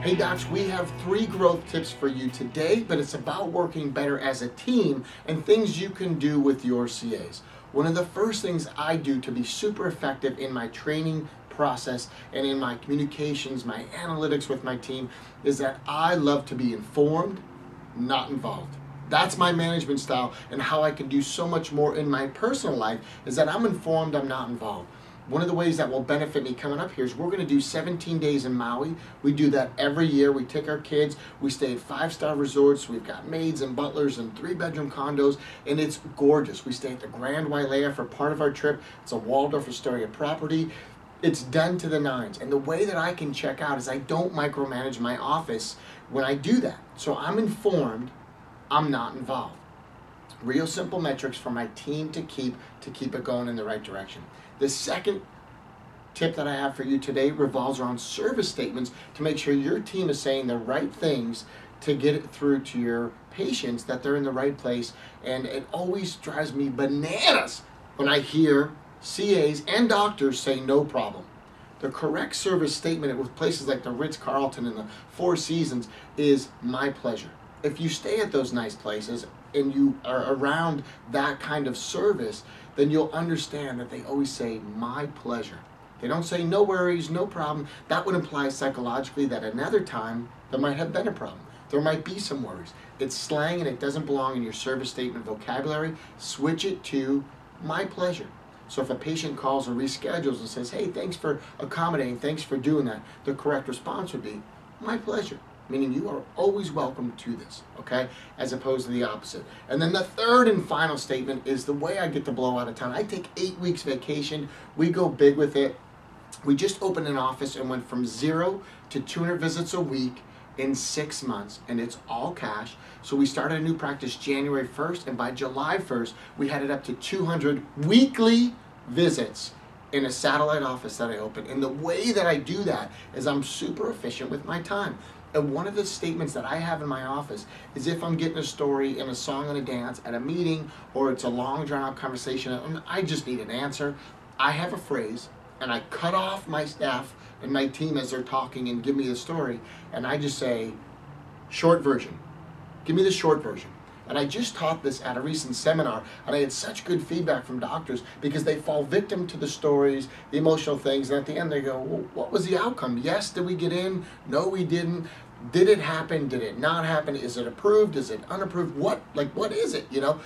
Hey docs, we have 3 growth tips for you today, but it's about working better as a team and things you can do with your CAs. One of the first things I do to be super effective in my training process and in my communications, my analytics with my team, is that I love to be informed, not involved. That's my management style, and how I can do so much more in my personal life is that I'm informed, I'm not involved. One of the ways that will benefit me coming up here is we're going to do 17 days in Maui. We do that every year. We take our kids, we stay at 5-star resorts, we've got maids and butlers and 3-bedroom condos, and it's gorgeous. We stay at the Grand Wailea for part of our trip. It's a Waldorf Astoria property. It's done to the nines, and the way that I can check out is I don't micromanage my office when I do that. So I'm informed, I'm not involved. Real simple metrics for my team to keep it going in the right direction. The second tip that I have for you today revolves around service statements to make sure your team is saying the right things to get it through to your patients, that they're in the right place. And it always drives me bananas when I hear CAs and doctors say no problem. The correct service statement with places like the Ritz-Carlton and the Four Seasons is my pleasure. If you stay at those nice places and you are around that kind of service, then you'll understand that they always say my pleasure. They don't say no worries, no problem. That would imply psychologically that another time there might have been a problem. There might be some worries. It's slang and it doesn't belong in your service statement vocabulary. Switch it to my pleasure. So if a patient calls or reschedules and says, hey, thanks for accommodating, thanks for doing that, the correct response would be my pleasure. Meaning you are always welcome to this, okay? As opposed to the opposite. And then the third and final statement is the way I get to blow out of town. I take 8 weeks vacation. We go big with it. We just opened an office and went from 0 to 200 visits a week in 6 months, and it's all cash. So we started a new practice January 1st, and by July 1st, we had it up to 200 weekly visits in a satellite office that I opened. And the way that I do that is I'm super efficient with my time. And one of the statements that I have in my office is if I'm getting a story and a song and a dance at a meeting, or it's a long drawn out conversation and I just need an answer, I have a phrase and I cut off my staff and my team as they're talking and give me the story, and I just say, short version. Give me the short version. And I just taught this at a recent seminar, and I had such good feedback from doctors because they fall victim to the stories, the emotional things, and at the end they go, well, what was the outcome? Yes, did we get in? No, we didn't. Did it happen? Did it not happen? Is it approved? Is it unapproved? What is it, you know?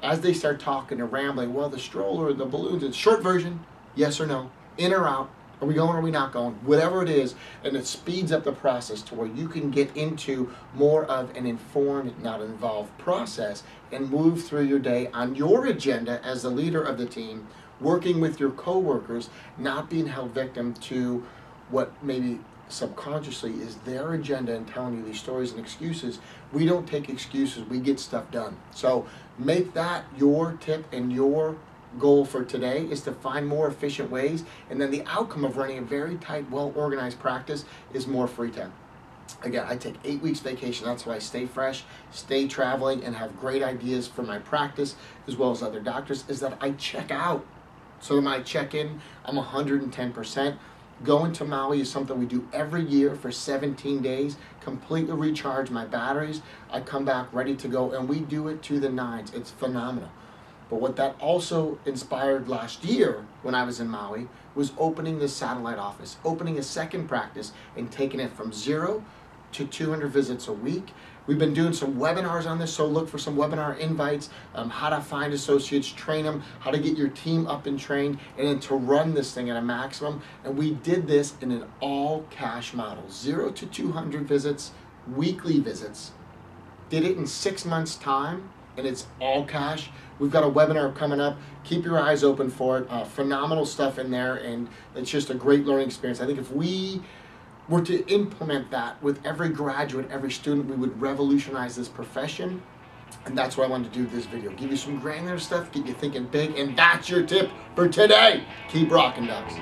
As they start talking and rambling, well, the stroller, the balloons, it's short version, yes or no, in or out. Are we going or are we not going? Whatever it is, and it speeds up the process to where you can get into more of an informed, not involved process and move through your day on your agenda as the leader of the team, working with your coworkers, not being held victim to what maybe subconsciously is their agenda and telling you these stories and excuses. We don't take excuses, we get stuff done. So make that your tip and your goal for today is to find more efficient ways, and then the outcome of running a very tight, well-organized practice is more free time. Again, I take 8 weeks vacation. That's why I stay fresh, stay traveling, and have great ideas for my practice as well as other doctors, is that I check out. So when I check in, I'm 110%. Going to Maui is something we do every year for 17 days, completely recharge my batteries. I come back ready to go, and we do it to the nines. It's phenomenal. But what that also inspired last year when I was in Maui was opening this satellite office, opening a second practice and taking it from 0 to 200 visits a week. We've been doing some webinars on this, so look for some webinar invites, how to find associates, train them, how to get your team up and trained, and then to run this thing at a maximum. And we did this in an all cash model, 0 to 200 visits, weekly visits. Did it in 6 months' time, and it's all cash. We've got a webinar coming up. Keep your eyes open for it. Phenomenal stuff in there, and it's just a great learning experience. I think if we were to implement that with every graduate, every student, we would revolutionize this profession. And that's what I wanted to do with this video. Give you some granular stuff, get you thinking big, and that's your tip for today. Keep rocking, docs.